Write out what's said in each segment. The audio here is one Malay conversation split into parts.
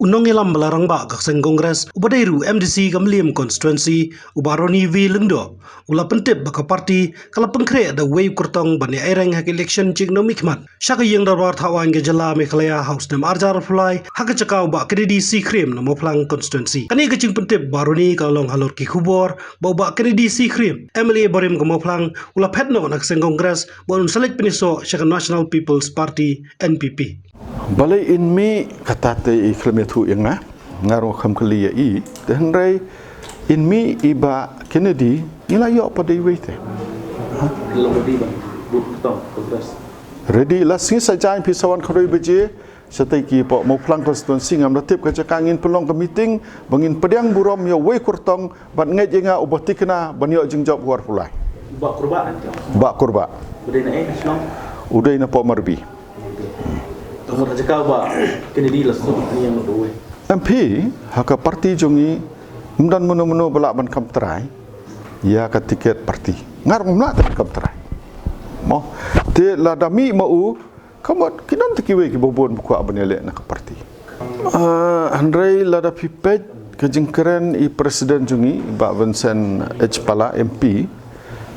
Unong ilam balarang ba kakseng kongres ubadairu MDC kamliam constituency ubaroni v lengdo ula pentip baka parti kala pengkre da way kurtong bani aireng hak election cingno mikmat syaka yang darbar thawan gejala Mekhalaya house nem arjar fly hak cakau ba kredidi si krim namo plang constituency kani kecing pentip baroni kalong halor ki khubor ba kredidi si krim MLA barim kamo plang ula petno nak seng kongres bon select peniso syaka National People's Party NPP. Balai inmi kata te iklemetu yang ngaruh kam kelia tenrai inmi iba Kennedy ila yo pada iwete. Ready lasing saja pisawan koroi beje setai ki po mau plang konstituensi ngam ratip kaca kangin pelong ke meeting bangin pediang burom yo we kurtong bat ngai jenga ubati kena banyo jengjop war pulai. Ba kurba. Udai na po marbi. MP haka parti jongi mdan meno belak ban kam terai ya ka tiket parti ngar mnak kam terai mo te ladami mau kamot kinan tikiwe ki bobon buku abanele nak parti Andrei lada pipet ke jengkeren i presiden jongi ba Vincent H Pala MP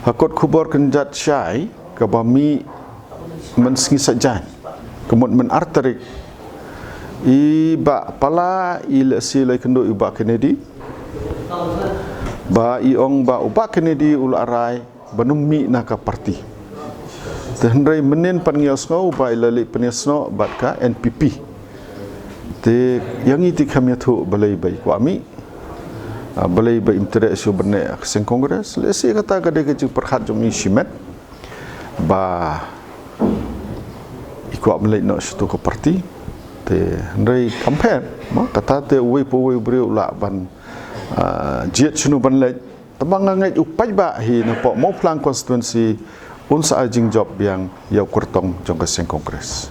hakot khubor kenjat syai ka bami mensengi sajan kemudian arterik iba pala ila silai kendo iba Kennedy ba iong ba uba Kennedy ul arai banumi naka parti tenrai menen pangiosno ba ilali peniosno bat ka NPP te yang itu kami tu balai bai ku ami balai bai interes yo berne seng kongres lesi kata gade ke perhat jom isimet ba ikut melek nak situ ke parti te ndai campaign ma kata te we po we bri ula ban jet sunu ban lek tambang ngai upai ba hi na po mo plang constituency un sa ajing job yang yau kurtong jong ke seng kongres.